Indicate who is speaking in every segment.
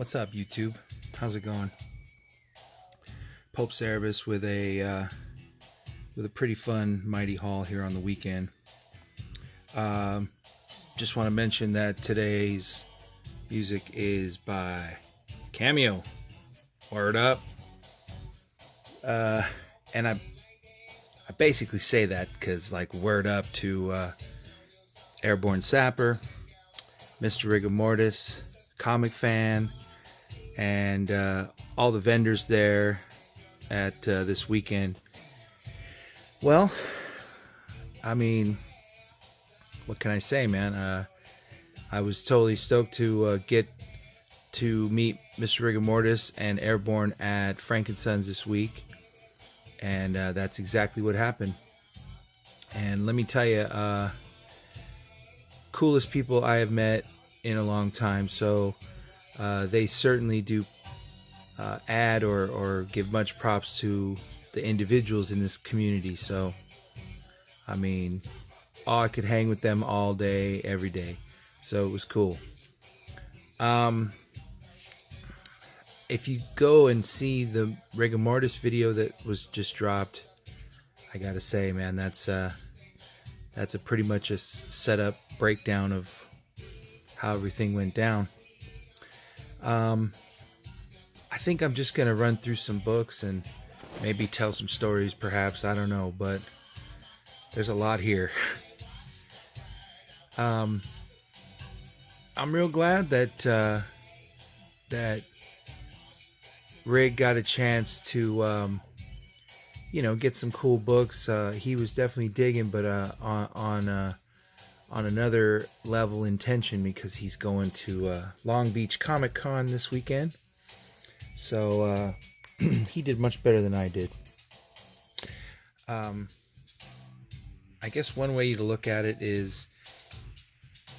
Speaker 1: What's up, YouTube? How's it going? Pope Cerebus with a pretty fun mighty haul here on the weekend. Just want to mention that today's music is by Cameo. Word up. And I basically say that because, like, word up to Airborne Sapper, Mr. Rigor Mortis, Comic Fan, and all the vendors there at this weekend. Well, I mean, what can I say, man? I was totally stoked to get to meet Mr. Rigor Mortis and Airborne at Frankensons this week, and that's exactly what happened. And let me tell you, coolest people I have met in a long time. So they certainly do add or give much props to the individuals in this community. So, I mean, I could hang with them all day, every day. So it was cool. If you go and see the Rigor Mortis video that was just dropped, I gotta say, man, that's a pretty much a setup breakdown of how everything went down. I think I'm just gonna run through some books and maybe tell some stories, perhaps. I don't know, but there's a lot here. I'm real glad that that Rig got a chance to get some cool books. He was definitely digging, but on another level in tension, because he's going to Long Beach Comic Con this weekend. So he did much better than I did. I guess one way to look at it is,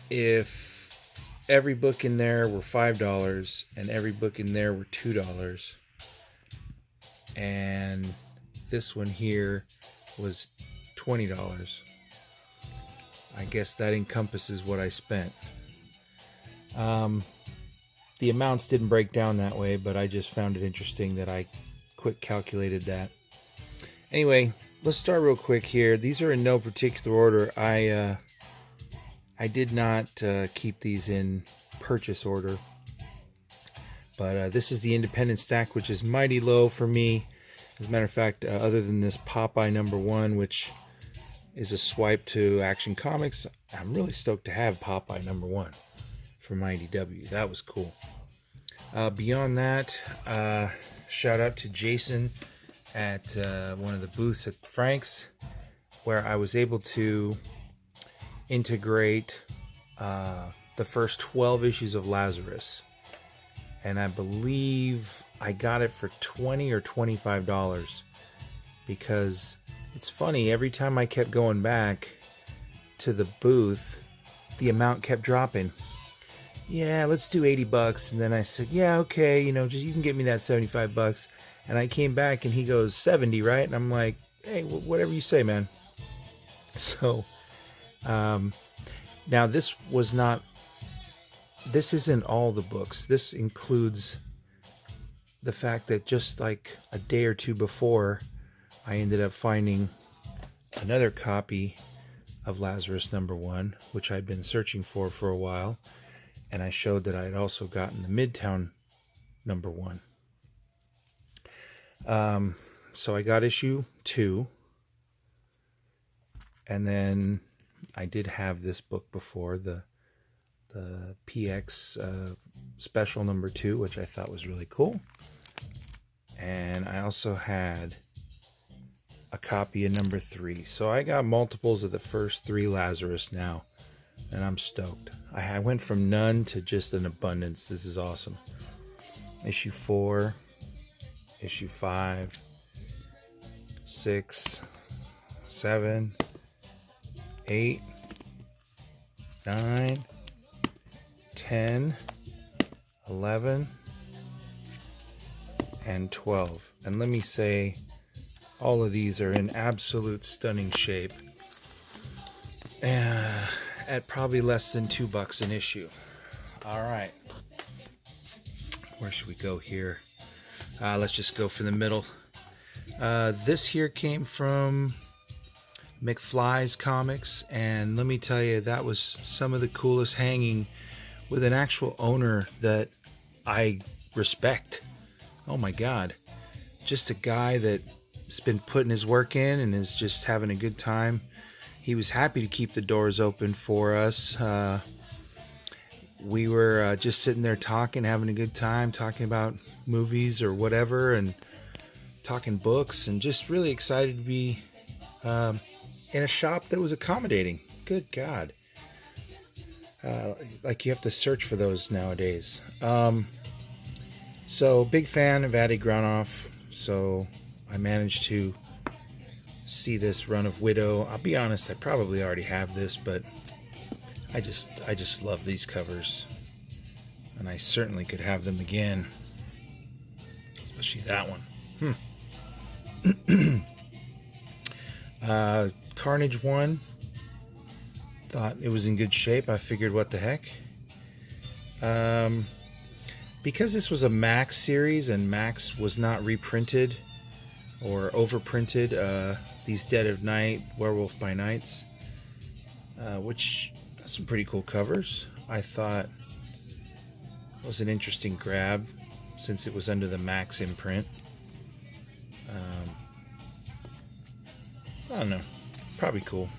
Speaker 1: if every book in there were $5 and every book in there were $2, and this one here was $20, I guess that encompasses what I spent. The amounts didn't break down that way, but I just found it interesting that I quick calculated that. Anyway, let's start real quick here. These are in no particular order. I did not keep these in purchase order, but this is the independent stack, which is mighty low for me. As a matter of fact, other than this Popeye #1, which is a swipe to Action Comics, I'm really stoked to have Popeye #1 from IDW. That was cool. Beyond that, shout out to Jason at one of the booths at Frank's, where I was able to integrate the first 12 issues of Lazarus, and I believe I got it for $20 or $25, because it's funny, every time I kept going back to the booth, the amount kept dropping. Yeah, let's do $80. And then I said, yeah, okay, just, you can get me that $75. And I came back and he goes, 70, right? And I'm like, hey, whatever you say, man. So, now this isn't all the books. This includes the fact that just like a day or two before, I ended up finding another copy of Lazarus #1, which I'd been searching for a while. And I showed that I had also gotten the Midtown #1. So I got issue 2. And then I did have this book before, the PX special #2, which I thought was really cool. And I also had a copy of #3. So I got multiples of the first 3 Lazarus now, and I'm stoked. I went from none to just an abundance. This is awesome. Issue 4, issue 5, 6, 7, 8, 9, 10, 11, and 12. And let me say, all of these are in absolute stunning shape. At probably less than $2 an issue. All right. where should we go here? Let's just go for the middle. This here came from McFly's Comics, and let me tell you, that was some of the coolest hanging with an actual owner that I respect. Oh my God. Just a guy that's been putting his work in and is just having a good time. He was happy to keep the doors open for us. We were just sitting there talking, having a good time, talking about movies or whatever, and talking books, and just really excited to be in a shop that was accommodating. Good God. Like you have to search for those nowadays. So big fan of Addy Granoff. So I managed to see this run of Widow. I'll be honest, I probably already have this, but I just love these covers, and I certainly could have them again, especially that one. Carnage 1, thought it was in good shape. I figured, what the heck. Because this was a Max series and Max was not reprinted or overprinted, these Dead of Night, Werewolf by Nights, which has some pretty cool covers, I thought was an interesting grab since it was under the Max imprint. I don't know, probably cool.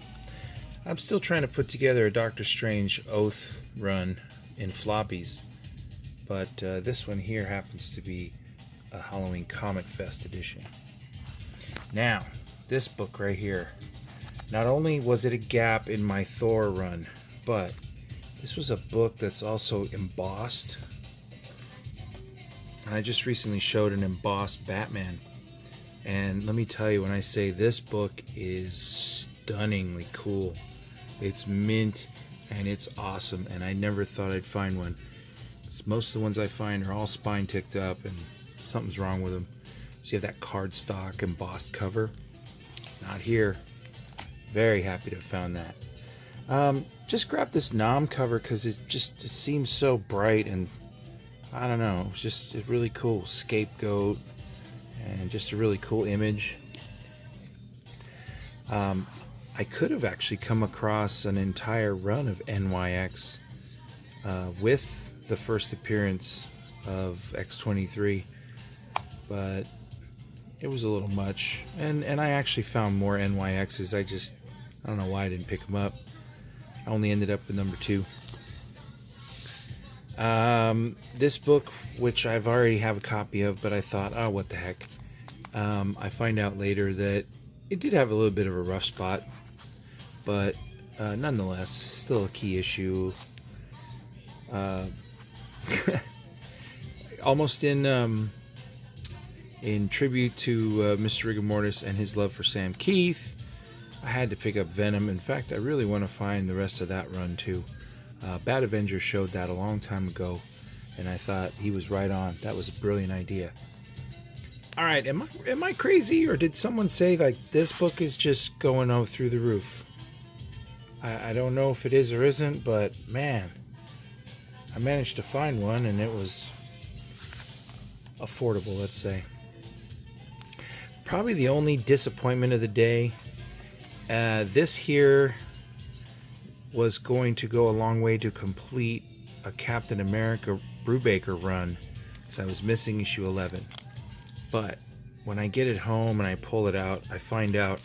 Speaker 1: I'm still trying to put together a Doctor Strange Oath run in floppies, but this one here happens to be a Halloween Comic Fest edition. Now, this book right here, not only was it a gap in my Thor run, but this was a book that's also embossed. And I just recently showed an embossed Batman. And let me tell you, when I say this book is stunningly cool, it's mint and it's awesome, and I never thought I'd find one. Most of the ones I find are all spine ticked up and something's wrong with them. So you have that cardstock embossed cover. Not here. Very happy to have found that. Just grab this Nom cover because it seems so bright, and I don't know, it's just a really cool scapegoat and just a really cool image. I could have actually come across an entire run of NYX with the first appearance of X-23, but it was a little much, and I actually found more NYXs. I don't know why I didn't pick them up. I only ended up with number 2. This book, which I've already have a copy of, but I thought, oh, what the heck. I find out later that it did have a little bit of a rough spot, but nonetheless, still a key issue. Almost in tribute to Mr. Rigor Mortis and his love for Sam Keith, I had to pick up Venom. In fact, I really want to find the rest of that run too. Bad Avenger showed that a long time ago, and I thought he was right on. That was a brilliant idea. All right, am I crazy, or did someone say like this book is just going out through the roof? I don't know if it is or isn't, but man, I managed to find one, and it was affordable, let's say. Probably the only disappointment of the day. This here was going to go a long way to complete a Captain America Brubaker run, because I was missing issue 11. But when I get it home and I pull it out, I find out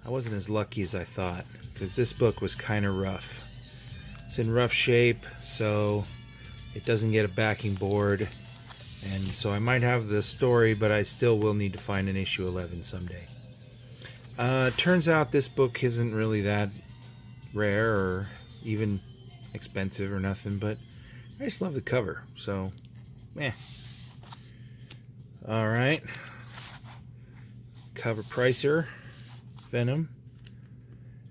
Speaker 1: I wasn't as lucky as I thought, because this book was kind of rough. It's in rough shape, so it doesn't get a backing board, and so I might have the story, but I still will need to find an issue 11 someday. Turns out this book isn't really that rare or even expensive or nothing, but I just love the cover, so alright, cover pricer, Venom.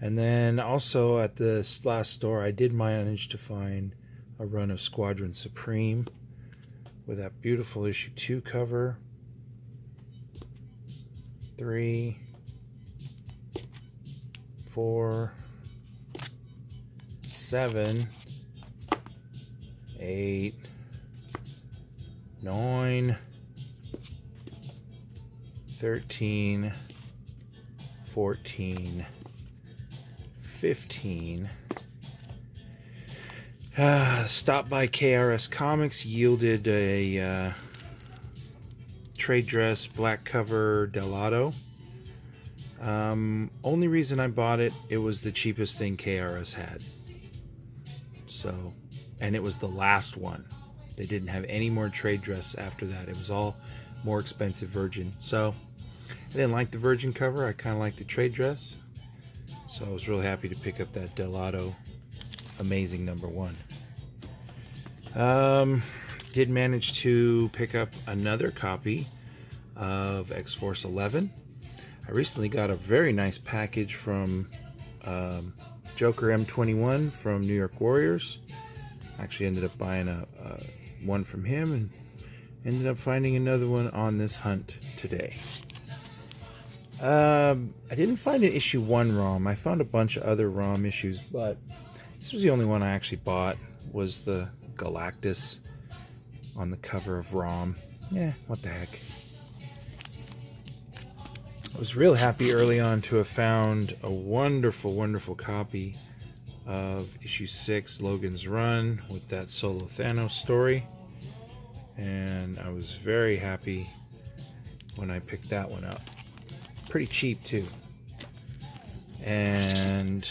Speaker 1: And then also at this last store, I did manage to find a run of Squadron Supreme with that beautiful issue 2 cover. 3, 4, 7, 8, 9, 13, 14, 15. Stop by KRS Comics yielded a trade dress black cover Delato. Only reason I bought it, it was the cheapest thing KRS had. So, and it was the last one. They didn't have any more trade dress after that. It was all more expensive Virgin. So, I didn't like the Virgin cover. I kind of liked the trade dress. So I was really happy to pick up that Delato Amazing #1. Did manage to pick up another copy of X-Force 11. I recently got a very nice package from Joker M21 from New York Warriors. Actually ended up buying one from him and ended up finding another one on this hunt today. I didn't find an issue 1 ROM. I found a bunch of other ROM issues, but this was the only one I actually bought, was the Galactus on the cover of ROM. Yeah, what the heck. I was real happy early on to have found a wonderful, wonderful copy of issue 6, Logan's Run, with that solo Thanos story. And I was very happy when I picked that one up. Pretty cheap too. And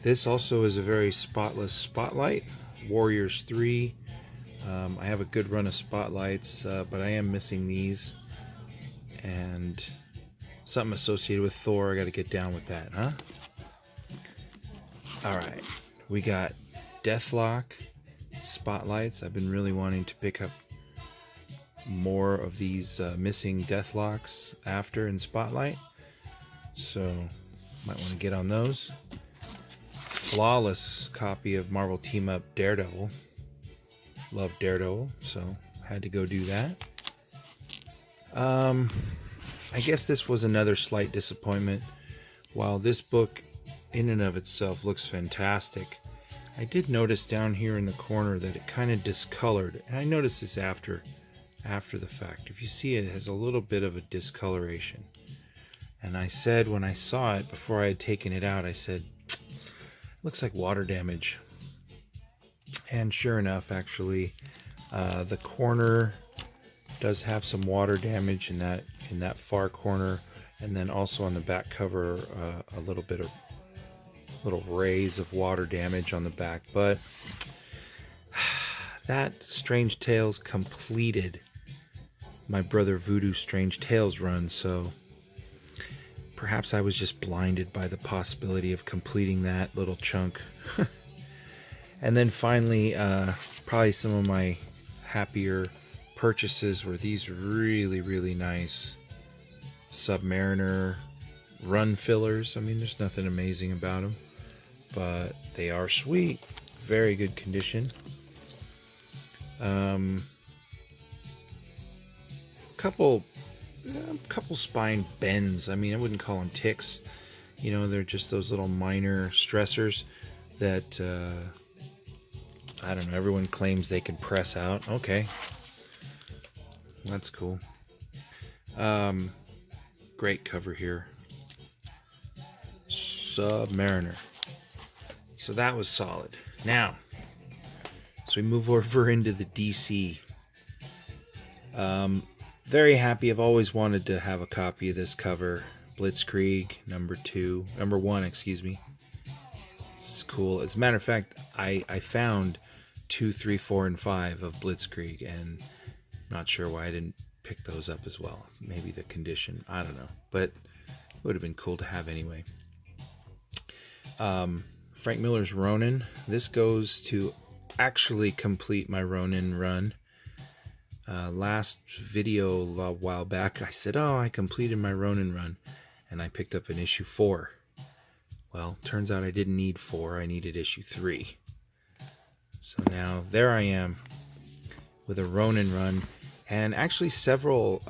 Speaker 1: this also is a very spotless spotlight. Warriors 3. I have a good run of spotlights, but I am missing these. And something associated with Thor, I got to get down with that, huh? Alright, we got Deathlock spotlights. I've been really wanting to pick up more of these missing Deathlocks after in Spotlight, so might want to get on those. Flawless copy of Marvel Team Up Daredevil. Love Daredevil, so had to go do that. I guess this was another slight disappointment. While this book in and of itself looks fantastic, I did notice down here in the corner that it kind of discolored, and I noticed this after the fact. If you see, it has a little bit of a discoloration. And I said, when I saw it, before I had taken it out, I said, looks like water damage. And sure enough, actually, the corner does have some water damage in that far corner, and then also on the back cover, a little bit of little rays of water damage on the back. But that Strange Tales completed my brother Voodoo Strange Tales run, so perhaps I was just blinded by the possibility of completing that little chunk. And then finally, probably some of my happier purchases were these really, really nice Submariner run fillers. I mean, there's nothing amazing about them, but they are sweet. Very good condition. Couple spine bends. I mean, I wouldn't call them ticks. You know, they're just those little minor stressors that I don't know, everyone claims they can press out. Okay, that's cool. Great cover here. Submariner. So that was solid. Now, as we move over into the DC, very happy. I've always wanted to have a copy of this cover. Blitzkrieg number 1, excuse me. This is cool. As a matter of fact, I found 2, 3, 4, and 5 of Blitzkrieg, and I'm not sure why I didn't pick those up as well. Maybe the condition, I don't know, but it would have been cool to have anyway. Frank Miller's Ronin. This goes to actually complete my Ronin run. Last video a while back, I said, oh, I completed my Ronin run, and I picked up an issue 4. Well, turns out I didn't need 4, I needed issue 3. So now there I am with a Ronin run, and actually several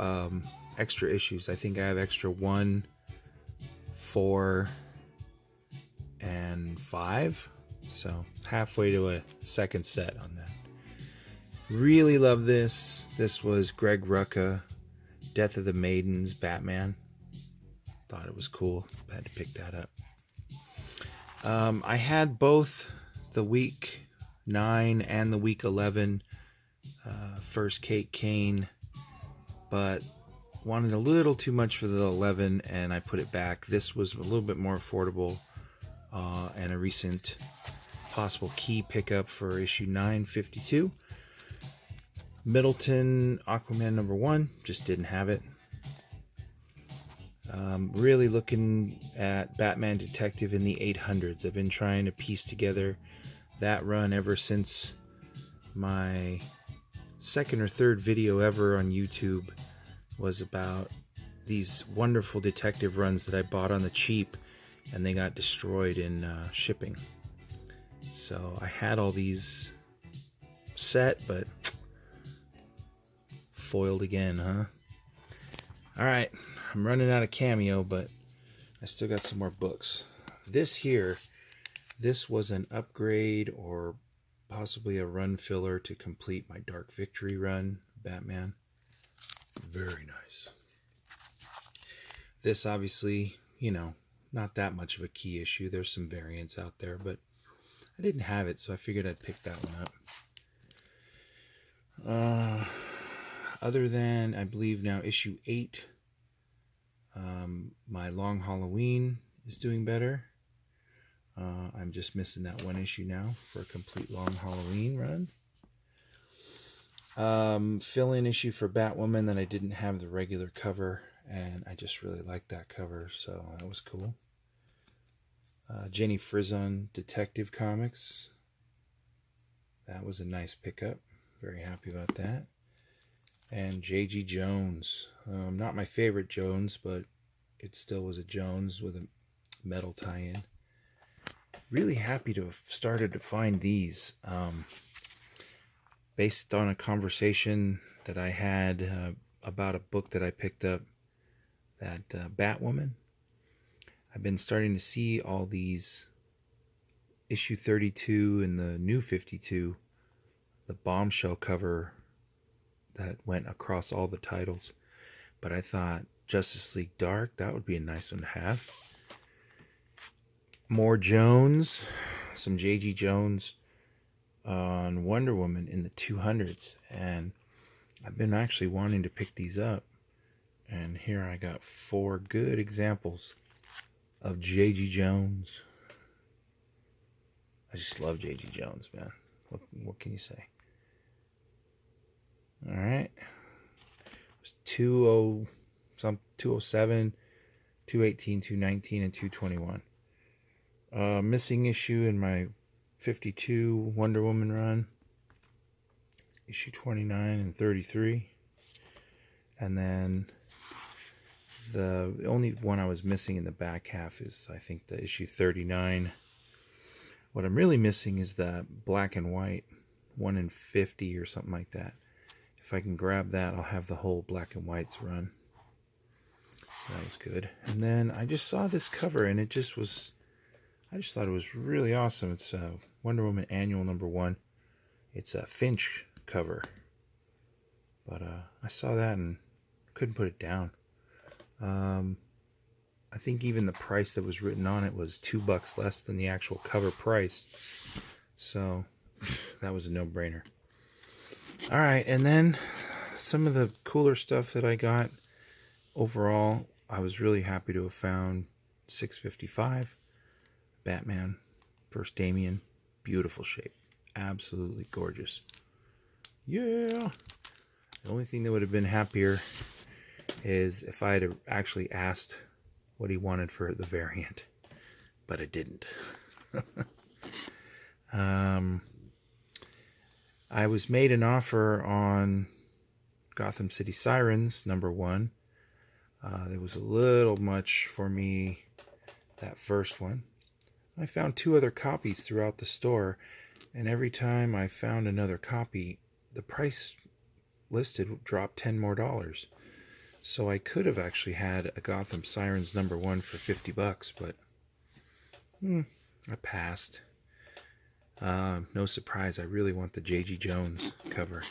Speaker 1: extra issues. I think I have extra 1, 4, and 5. So halfway to a second set on that. Really love this. This was Greg Rucka, Death of the Maidens, Batman. Thought it was cool. Had to pick that up. I had both the week 9 and the week 11 first Kate Kane, but wanted a little too much for the 11 and I put it back. This was a little bit more affordable and a recent possible key pickup for issue 952. Middleton Aquaman #1, just didn't have it. Really looking at Batman Detective in the 800s. I've been trying to piece together that run ever since my second or third video ever on YouTube was about these wonderful detective runs that I bought on the cheap and they got destroyed in shipping. So I had all these set, but foiled again, huh? Alright, I'm running out of Cameo, but I still got some more books. This was an upgrade or possibly a run filler to complete my Dark Victory run, Batman. Very nice. This obviously, not that much of a key issue. There's some variants out there, but I didn't have it, so I figured I'd pick that one up. Other than, I believe now, issue 8, my Long Halloween is doing better. I'm just missing that one issue now for a complete Long Halloween run. Fill-in issue for Batwoman that I didn't have the regular cover, and I just really liked that cover, so that was cool. Jenny Frison Detective Comics. That was a nice pickup. Very happy about that. And J.G. Jones. Not my favorite Jones, but it still was a Jones with a metal tie-in. Really happy to have started to find these. Based on a conversation that I had about a book that I picked up, that Batwoman. I've been starting to see all these issue 32 and the new 52, the bombshell cover that went across all the titles. But I thought Justice League Dark, that would be a nice one to have. More Jones, some J.G. Jones on Wonder Woman in the 200s. And I've been actually wanting to pick these up. And here I got 4 good examples of J.G. Jones. I just love J.G. Jones, man. What can you say? Alright. It was 207, 218, 219, and 221. Missing issue in my 52 Wonder Woman run. Issue 29 and 33. And then the only one I was missing in the back half is, I think, the issue 39. What I'm really missing is the black and white 1 in 50 or something like that. If I can grab that, I'll have the whole black and whites run. So that was good. And then I just saw this cover and it just was, I just thought it was really awesome. It's Wonder Woman Annual #1. It's a Finch cover. But I saw that and couldn't put it down. I think even the price that was written on it was $2 less than the actual cover price. So that was a no-brainer. Alright, and then some of the cooler stuff that I got. Overall, I was really happy to have found 655 Batman, First Damien. Beautiful shape. Absolutely gorgeous. Yeah! The only thing that would have been happier is if I had actually asked what he wanted for the variant, but I didn't. I was made an offer on Gotham City Sirens #1. There was a little much for me, that first one. I found 2 other copies throughout the store, and every time I found another copy, the price listed dropped $10 more. So I could have actually had a Gotham Sirens #1 for $50, but I passed. No surprise, I really want the J.G. Jones cover.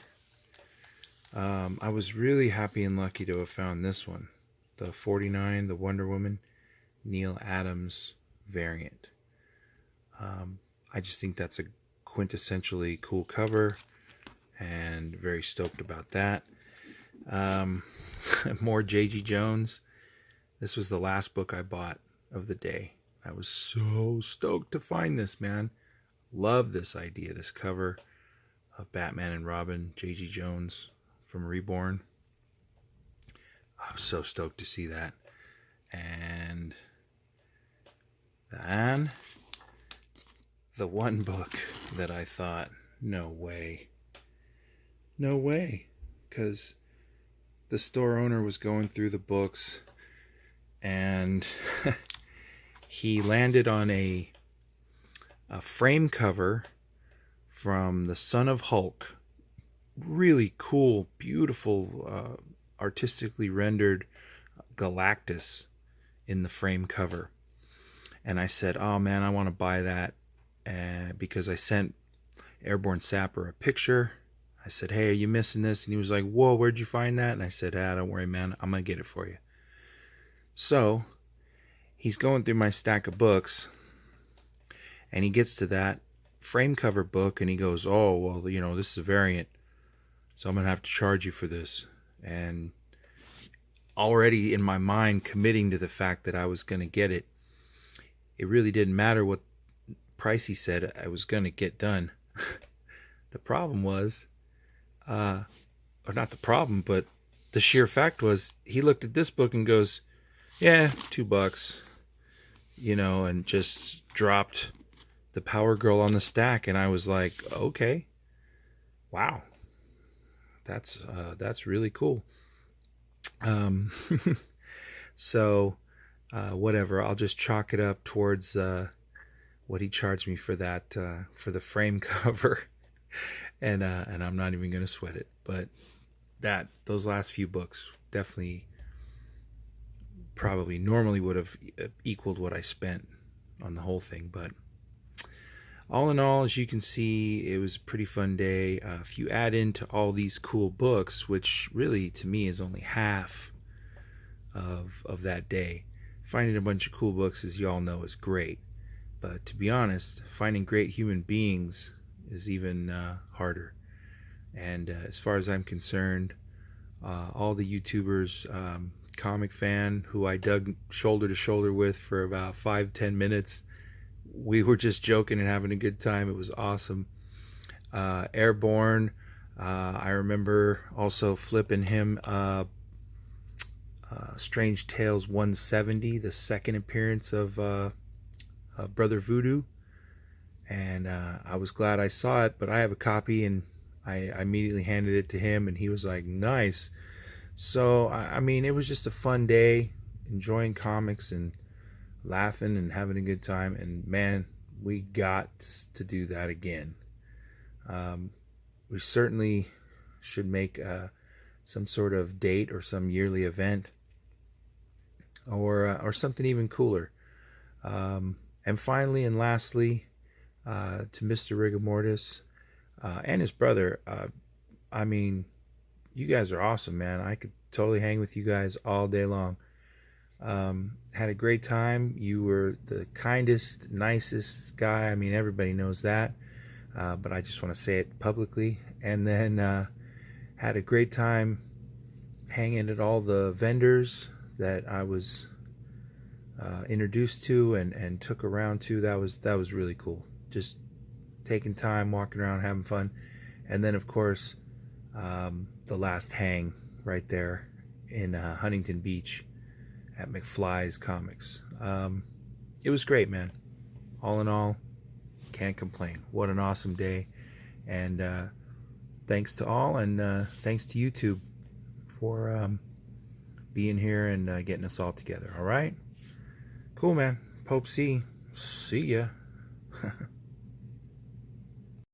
Speaker 1: I was really happy and lucky to have found this one, the 49, the Wonder Woman Neil Adams variant. I just think that's a quintessentially cool cover, and very stoked about that. More J.G. Jones. This was the last book I bought of the day. I was so stoked to find this, man. Love this idea, this cover of Batman and Robin, J.G. Jones from Reborn. I was so stoked to see that. And then the one book that I thought, no way. No way. Because the store owner was going through the books and he landed on a frame cover from The Son of Hulk. Really cool, beautiful, artistically rendered Galactus in the frame cover. And I said, oh man, I want to buy that, because I sent Airborne Sapper a picture. I said, hey, are you missing this? And he was like, whoa, where'd you find that? And I said, don't worry, man, I'm going to get it for you. So he's going through my stack of books, and he gets to that frame cover book, and he goes, oh, well, this is a variant, so I'm going to have to charge you for this. And already in my mind committing to the fact that I was going to get it, it really didn't matter what price he said, I was going to get done. The problem was, or not the problem, but the sheer fact was, he looked at this book and goes, yeah, $2, and just dropped the Power Girl on the stack. And I was like, okay, wow, that's really cool. So whatever, I'll just chalk it up towards what he charged me for that, for the frame cover. And I'm not even gonna sweat it. But those last few books definitely, probably normally would have equaled what I spent on the whole thing. But all in all, as you can see, it was a pretty fun day. If you add into all these cool books, which really to me is only half of that day, finding a bunch of cool books, as you all know, is great. But to be honest, finding great human beings is even harder. And as far as I'm concerned, all the YouTubers, Comic Fan, who I dug shoulder to shoulder with for about 5-10 minutes, we were just joking and having a good time. It was awesome. Airborne, I remember also flipping him Strange Tales 170, the second appearance of Brother Voodoo. And I was glad I saw it, but I have a copy, and I immediately handed it to him, and he was like, nice. So I mean, it was just a fun day, enjoying comics and laughing and having a good time. And man, we got to do that again. We certainly should make some sort of date or some yearly event, or something even cooler. And finally and lastly, to Mr. Rigamortis and his brother, I mean, you guys are awesome, man. I could totally hang with you guys all day long. Had a great time. You were the kindest, nicest guy. I mean, everybody knows that, but I just want to say it publicly. And then had a great time hanging at all the vendors that I was introduced to and took around to. That was really cool. Just taking time, walking around, having fun. And then, of course, the last hang right there in Huntington Beach at McFly's Comics. It was great, man. All in all, can't complain. What an awesome day. And thanks to all, and thanks to YouTube for being here and getting us all together. All right? Cool, man. Pope C. See ya.